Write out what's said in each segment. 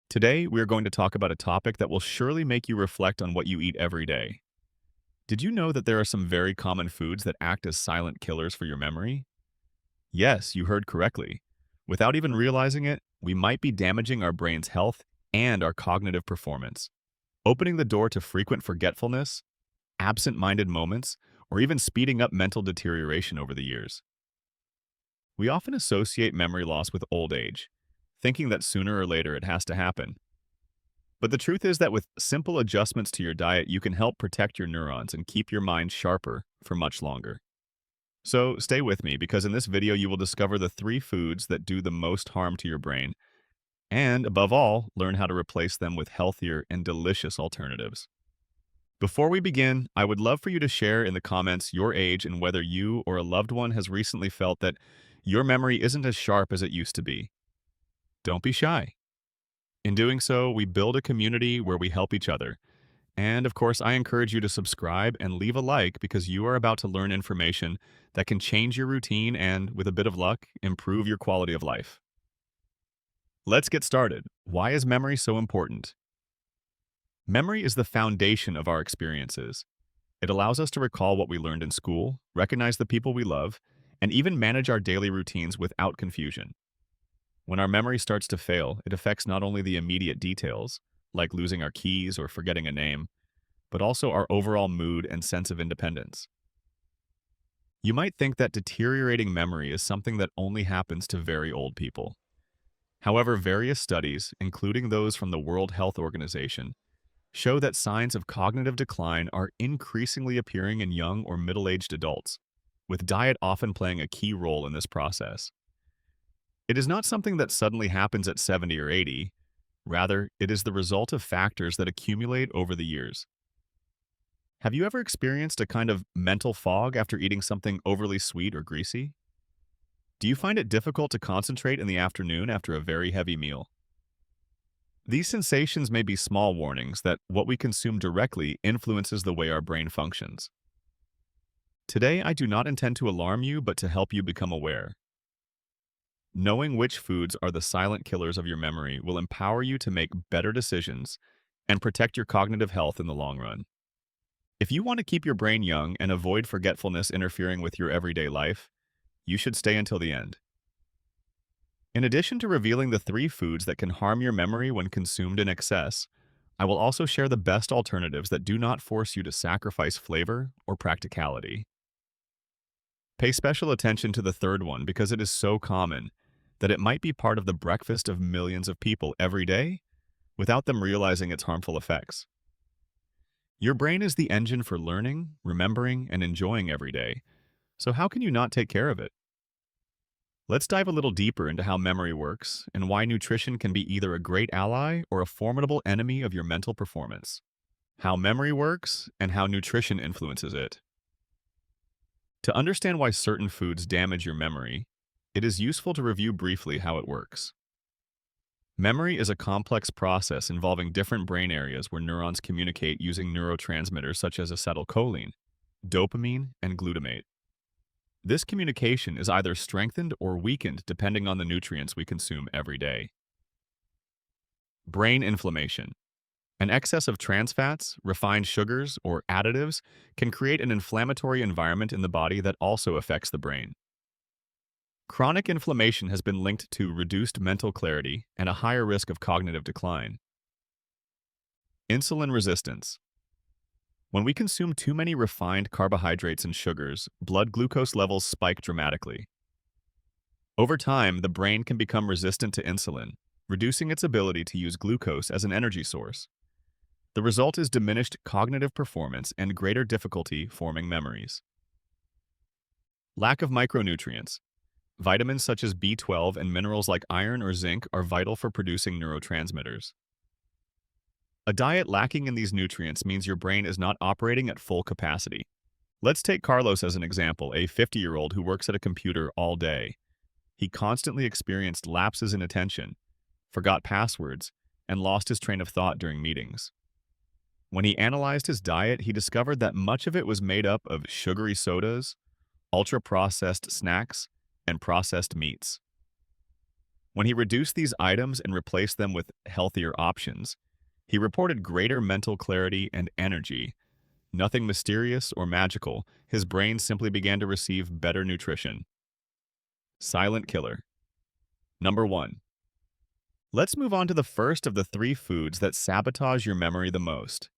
Today, we are going to talk about a topic that will surely make you reflect on what you eat every day. Did you know that there are some very common foods that act as silent killers for your memory? Yes, you heard correctly. Without even realizing it, we might be damaging our brain's health and our cognitive performance, opening the door to frequent forgetfulness, absent-minded moments, or even speeding up mental deterioration over the years. We often associate memory loss with old age, thinking that sooner or later it has to happen. But the truth is that with simple adjustments to your diet, you can help protect your neurons and keep your mind sharper for much longer. So stay with me because in this video you will discover the three foods that do the most harm to your brain, and above all, learn how to replace them with healthier and delicious alternatives. Before we begin, I would love for you to share in the comments your age and whether you or a loved one has recently felt that your memory isn't as sharp as it used to be. Don't be shy. In doing so, we build a community where we help each other. And of course, I encourage you to subscribe and leave a like because you are about to learn information that can change your routine and, with a bit of luck, improve your quality of life. Let's get started. Why is memory so important? Memory is the foundation of our experiences. It allows us to recall what we learned in school, recognize the people we love, and even manage our daily routines without confusion. When our memory starts to fail, it affects not only the immediate details, like losing our keys or forgetting a name, but also our overall mood and sense of independence. You might think that deteriorating memory is something that only happens to very old people. However, various studies, including those from the World Health Organization, show that signs of cognitive decline are increasingly appearing in young or middle-aged adults, with diet often playing a key role in this process. It is not something that suddenly happens at 70 or 80. Rather, it is the result of factors that accumulate over the years. Have you ever experienced a kind of mental fog after eating something overly sweet or greasy? Do you find it difficult to concentrate in the afternoon after a very heavy meal? These sensations may be small warnings that what we consume directly influences the way our brain functions. Today, I do not intend to alarm you, but to help you become aware. Knowing which foods are the silent killers of your memory will empower you to make better decisions and protect your cognitive health in the long run. If you want to keep your brain young and avoid forgetfulness interfering with your everyday life, you should stay until the end. In addition to revealing the three foods that can harm your memory when consumed in excess, I will also share the best alternatives that do not force you to sacrifice flavor or practicality. Pay special attention to the third one because it is so common that it might be part of the breakfast of millions of people every day without them realizing its harmful effects. Your brain is the engine for learning, remembering, and enjoying every day, so how can you not take care of it? Let's dive a little deeper into how memory works and why nutrition can be either a great ally or a formidable enemy of your mental performance. How memory works and how nutrition influences it. To understand why certain foods damage your memory, it is useful to review briefly how it works. Memory is a complex process involving different brain areas where neurons communicate using neurotransmitters such as acetylcholine, dopamine, and glutamate. This communication is either strengthened or weakened depending on the nutrients we consume every day. Brain inflammation. An excess of trans fats, refined sugars, or additives can create an inflammatory environment in the body that also affects the brain. Chronic inflammation has been linked to reduced mental clarity and a higher risk of cognitive decline. Insulin resistance. When we consume too many refined carbohydrates and sugars, blood glucose levels spike dramatically. Over time, the brain can become resistant to insulin, reducing its ability to use glucose as an energy source. The result is diminished cognitive performance and greater difficulty forming memories. Lack of micronutrients. Vitamins such as B12 and minerals like iron or zinc are vital for producing neurotransmitters. A diet lacking in these nutrients means your brain is not operating at full capacity. Let's take Carlos as an example, a 50-year-old who works at a computer all day. He constantly experienced lapses in attention, forgot passwords, and lost his train of thought during meetings. When he analyzed his diet, he discovered that much of it was made up of sugary sodas, ultra-processed snacks, and processed meats. When he reduced these items and replaced them with healthier options, he reported greater mental clarity and energy. Nothing mysterious or magical, his brain simply began to receive better nutrition. Silent killer. Number 1. Let's move on to the first of the 3 foods that sabotage your memory the most.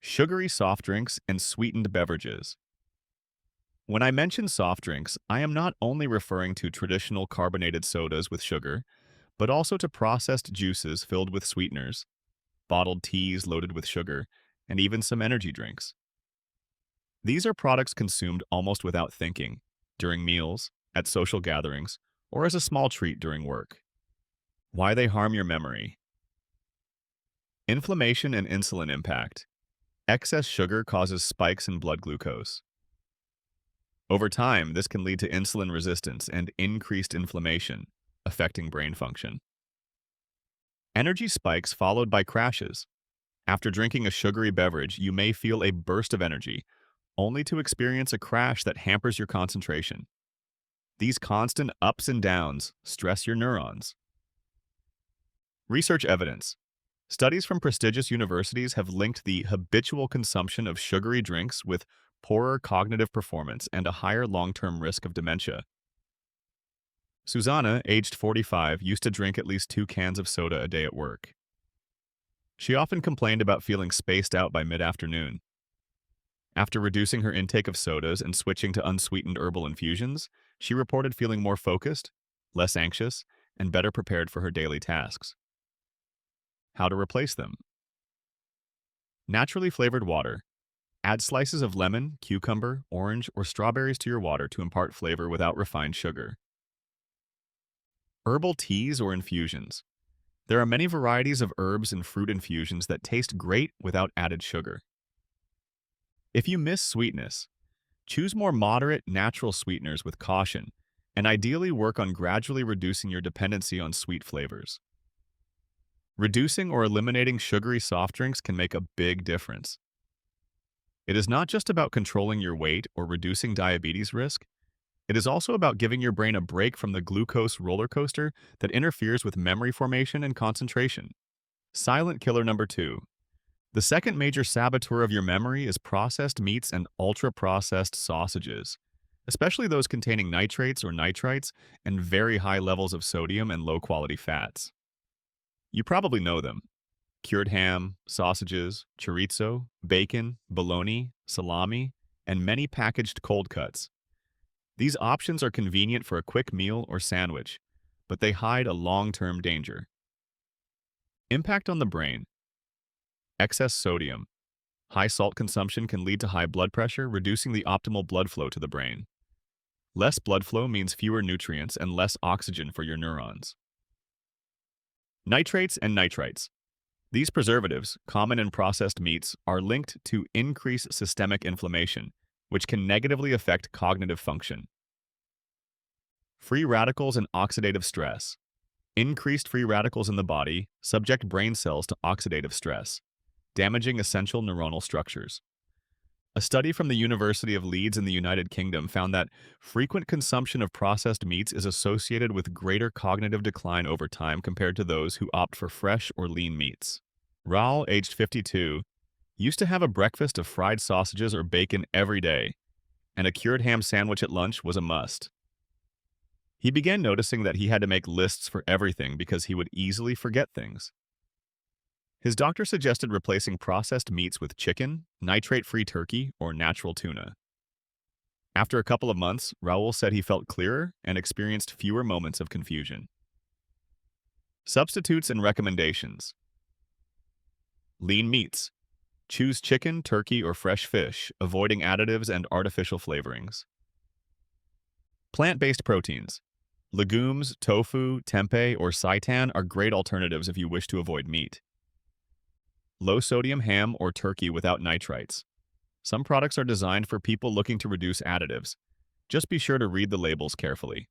Sugary soft drinks and sweetened beverages. When I mention soft drinks, I am not only referring to traditional carbonated sodas with sugar, but also to processed juices filled with sweeteners, bottled teas loaded with sugar, and even some energy drinks. These are products consumed almost without thinking, during meals, at social gatherings, or as a small treat during work. Why they harm your memory. Inflammation and insulin impact. Excess sugar causes spikes in blood glucose. Over time, this can lead to insulin resistance and increased inflammation, affecting brain function. Energy spikes followed by crashes. After drinking a sugary beverage, you may feel a burst of energy, only to experience a crash that hampers your concentration. These constant ups and downs stress your neurons. Research evidence. Studies from prestigious universities have linked the habitual consumption of sugary drinks with poorer cognitive performance and a higher long-term risk of dementia. Susanna, aged 45, used to drink at least 2 cans of soda a day at work. She often complained about feeling spaced out by mid-afternoon. After reducing her intake of sodas and switching to unsweetened herbal infusions, she reported feeling more focused, less anxious, and better prepared for her daily tasks. How to replace them. Naturally flavored water. Add slices of lemon, cucumber, orange, or strawberries to your water to impart flavor without refined sugar. Herbal teas or infusions. There are many varieties of herbs and fruit infusions that taste great without added sugar. If you miss sweetness, choose more moderate, natural sweeteners with caution, and ideally work on gradually reducing your dependency on sweet flavors. Reducing or eliminating sugary soft drinks can make a big difference. It is not just about controlling your weight or reducing diabetes risk. It is also about giving your brain a break from the glucose roller coaster that interferes with memory formation and concentration. Silent killer number 2. The second major saboteur of your memory is processed meats and ultra-processed sausages, especially those containing nitrates or nitrites and very high levels of sodium and low-quality fats. You probably know them. Cured ham, sausages, chorizo, bacon, bologna, salami, and many packaged cold cuts. These options are convenient for a quick meal or sandwich, but they hide a long-term danger. Impact on the brain. Excess sodium. High salt consumption can lead to high blood pressure, reducing the optimal blood flow to the brain. Less blood flow means fewer nutrients and less oxygen for your neurons. Nitrates and nitrites. These preservatives, common in processed meats, are linked to increased systemic inflammation, which can negatively affect cognitive function. Free radicals and oxidative stress. Increased free radicals in the body subject brain cells to oxidative stress, damaging essential neuronal structures. A study from the University of Leeds in the United Kingdom found that frequent consumption of processed meats is associated with greater cognitive decline over time compared to those who opt for fresh or lean meats. Raul, aged 52, used to have a breakfast of fried sausages or bacon every day, and a cured ham sandwich at lunch was a must. He began noticing that he had to make lists for everything because he would easily forget things. His doctor suggested replacing processed meats with chicken, nitrate-free turkey, or natural tuna. After a couple of months, Raul said he felt clearer and experienced fewer moments of confusion. Substitutes and recommendations. Lean meats. Choose chicken, turkey, or fresh fish, avoiding additives and artificial flavorings. Plant-based proteins. Legumes, tofu, tempeh, or seitan are great alternatives if you wish to avoid meat. Low-sodium ham or turkey without nitrites. Some products are designed for people looking to reduce additives. Just be sure to read the labels carefully.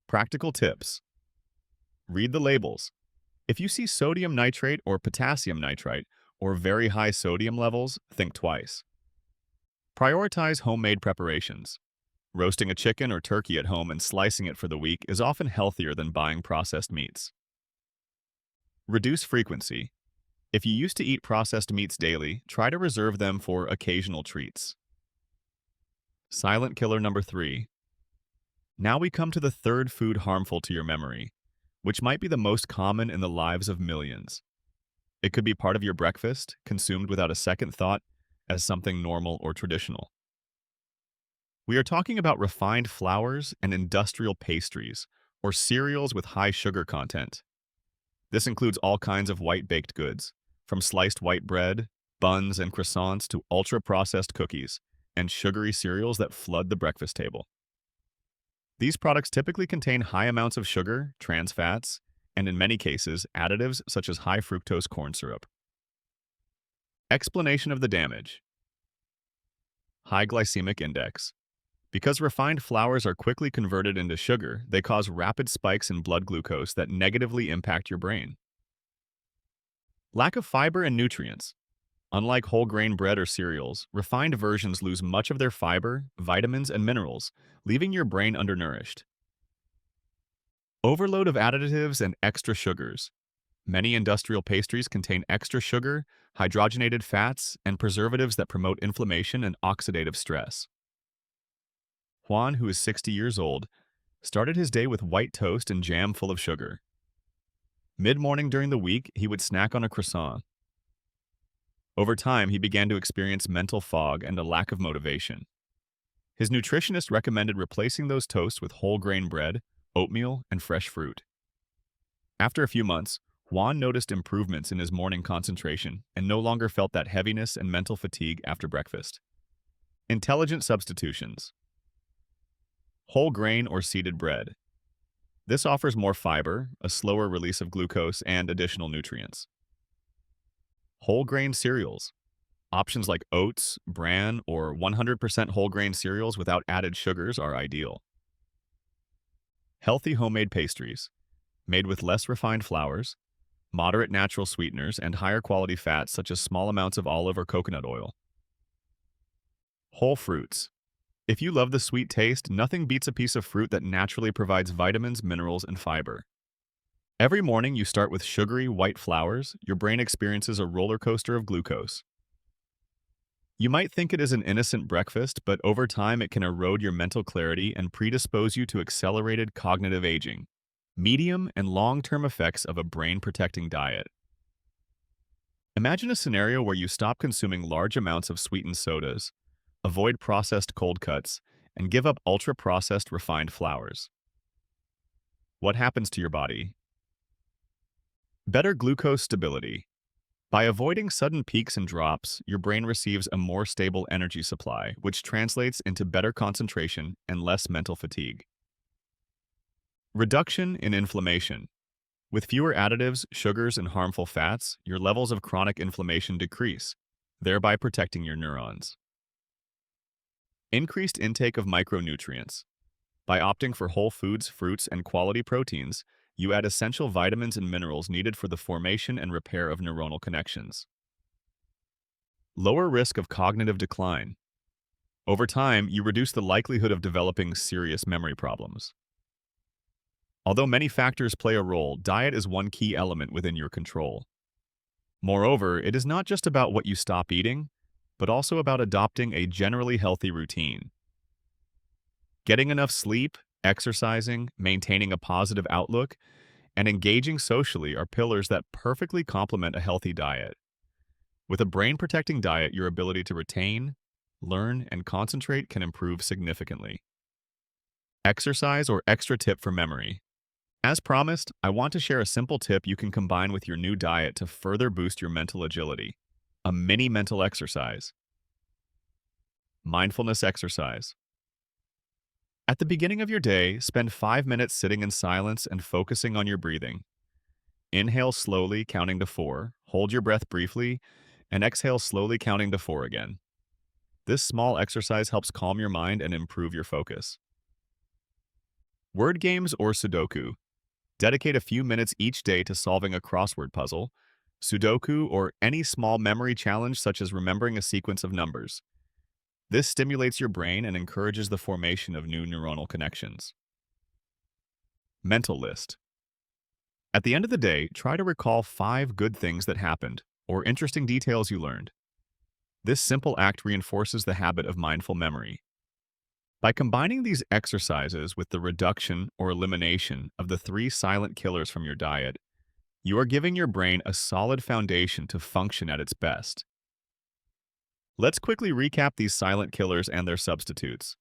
Practical tips. Read the labels. If you see sodium nitrate or potassium nitrite or very high sodium levels, think twice. Prioritize homemade preparations. Roasting a chicken or turkey at home and slicing it for the week is often healthier than buying processed meats. Reduce frequency. If you used to eat processed meats daily, try to reserve them for occasional treats. Silent killer number 3. Now we come to the third food harmful to your memory, which might be the most common in the lives of millions. It could be part of your breakfast, consumed without a second thought, as something normal or traditional. We are talking about refined flours and industrial pastries, or cereals with high sugar content. This includes all kinds of white baked goods, from sliced white bread, buns, and croissants to ultra-processed cookies and sugary cereals that flood the breakfast table. These products typically contain high amounts of sugar, trans fats, and in many cases, additives such as high fructose corn syrup. Explanation of the damage. High glycemic index. Because refined flours are quickly converted into sugar, they cause rapid spikes in blood glucose that negatively impact your brain. Lack of fiber and nutrients. Unlike whole grain bread or cereals, refined versions lose much of their fiber, vitamins, and minerals, leaving your brain undernourished. Overload of additives and extra sugars. Many industrial pastries contain extra sugar, hydrogenated fats, and preservatives that promote inflammation and oxidative stress. Juan, who is 60 years old, started his day with white toast and jam full of sugar. Mid-morning during the week, he would snack on a croissant. Over time, he began to experience mental fog and a lack of motivation. His nutritionist recommended replacing those toasts with whole grain bread, oatmeal, and fresh fruit. After a few months, Juan noticed improvements in his morning concentration and no longer felt that heaviness and mental fatigue after breakfast. Intelligent substitutions. Whole grain or seeded bread. This offers more fiber, a slower release of glucose, and additional nutrients. Whole grain cereals. Options like oats, bran, or 100% whole grain cereals without added sugars are ideal. Healthy homemade pastries. Made with less refined flours, moderate natural sweeteners, and higher quality fats such as small amounts of olive or coconut oil. Whole fruits. If you love the sweet taste, nothing beats a piece of fruit that naturally provides vitamins, minerals, and fiber. Every morning you start with sugary white flours, your brain experiences a roller coaster of glucose. You might think it is an innocent breakfast, but over time it can erode your mental clarity and predispose you to accelerated cognitive aging, medium and long-term effects of a brain-protecting diet. Imagine a scenario where you stop consuming large amounts of sweetened sodas, avoid processed cold cuts, and give up ultra-processed refined flours. What happens to your body? Better glucose stability. By avoiding sudden peaks and drops, your brain receives a more stable energy supply, which translates into better concentration and less mental fatigue. Reduction in inflammation. With fewer additives, sugars, and harmful fats, your levels of chronic inflammation decrease, thereby protecting your neurons. Increased intake of micronutrients. By opting for whole foods, fruits, and quality proteins, you add essential vitamins and minerals needed for the formation and repair of neuronal connections. Lower risk of cognitive decline. Over time, you reduce the likelihood of developing serious memory problems. Although many factors play a role, diet is one key element within your control. Moreover, it is not just about what you stop eating, but also about adopting a generally healthy routine. Getting enough sleep, exercising, maintaining a positive outlook, and engaging socially are pillars that perfectly complement a healthy diet. With a brain-protecting diet, your ability to retain, learn, and concentrate can improve significantly. Exercise or extra tip for memory. As promised, I want to share a simple tip you can combine with your new diet to further boost your mental agility. A mini mental exercise. Mindfulness exercise. At the beginning of your day, spend 5 minutes sitting in silence and focusing on your breathing. Inhale slowly, counting to 4, hold your breath briefly, and exhale slowly, counting to 4 again. This small exercise helps calm your mind and improve your focus. Word games or Sudoku. Dedicate a few minutes each day to solving a crossword puzzle, Sudoku, or any small memory challenge such as remembering a sequence of numbers. This stimulates your brain and encourages the formation of new neuronal connections. Mental list. At the end of the day, try to recall 5 good things that happened or interesting details you learned. This simple act reinforces the habit of mindful memory. By combining these exercises with the reduction or elimination of the 3 silent killers from your diet, you are giving your brain a solid foundation to function at its best. Let's quickly recap these silent killers and their substitutes.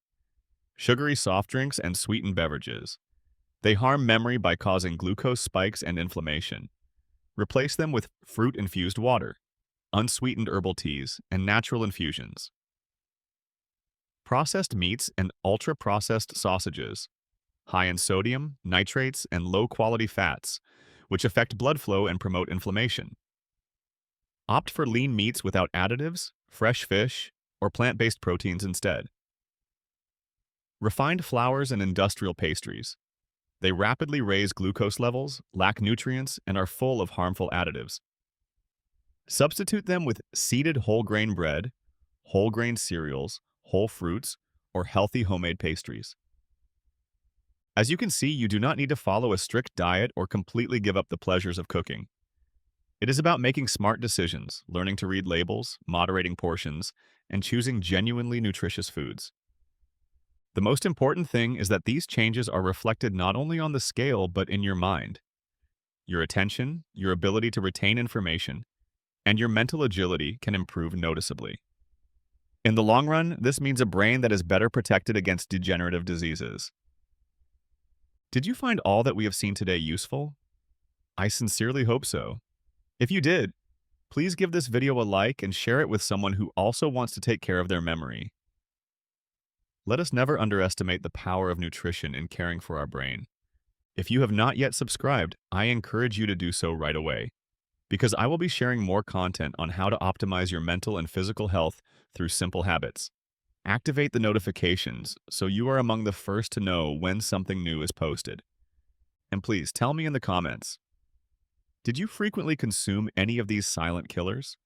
Sugary soft drinks and sweetened beverages. They harm memory by causing glucose spikes and inflammation. Replace them with fruit-infused water, unsweetened herbal teas, and natural infusions. Processed meats and ultra-processed sausages, high in sodium, nitrates, and low-quality fats, which affect blood flow and promote inflammation. Opt for lean meats without additives, fresh fish, or plant-based proteins instead. Refined flours and industrial pastries. They rapidly raise glucose levels, lack nutrients, and are full of harmful additives. Substitute them with seeded whole grain bread, whole grain cereals, whole fruits, or healthy homemade pastries. As you can see, you do not need to follow a strict diet or completely give up the pleasures of cooking. It is about making smart decisions, learning to read labels, moderating portions, and choosing genuinely nutritious foods. The most important thing is that these changes are reflected not only on the scale but in your mind. Your attention, your ability to retain information, and your mental agility can improve noticeably. In the long run, this means a brain that is better protected against degenerative diseases. Did you find all that we have seen today useful? I sincerely hope so. If you did, please give this video a like and share it with someone who also wants to take care of their memory. Let us never underestimate the power of nutrition in caring for our brain. If you have not yet subscribed, I encourage you to do so right away, because I will be sharing more content on how to optimize your mental and physical health through simple habits. Activate the notifications so you are among the first to know when something new is posted. And please tell me in the comments, did you frequently consume any of these silent killers?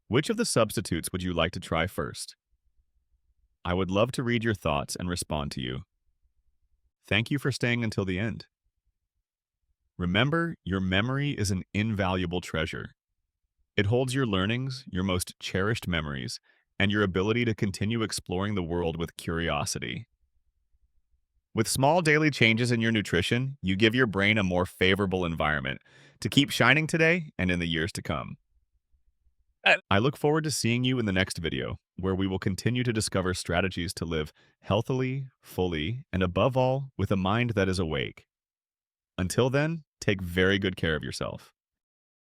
Which of the substitutes would you like to try first? I would love to read your thoughts and respond to you. Thank you for staying until the end. Remember, your memory is an invaluable treasure. It holds your learnings, your most cherished memories, and your ability to continue exploring the world with curiosity. With small daily changes in your nutrition, you give your brain a more favorable environment to keep shining today and in the years to come. I look forward to seeing you in the next video, where we will continue to discover strategies to live healthily, fully, and above all, with a mind that is awake. Until then, take very good care of yourself.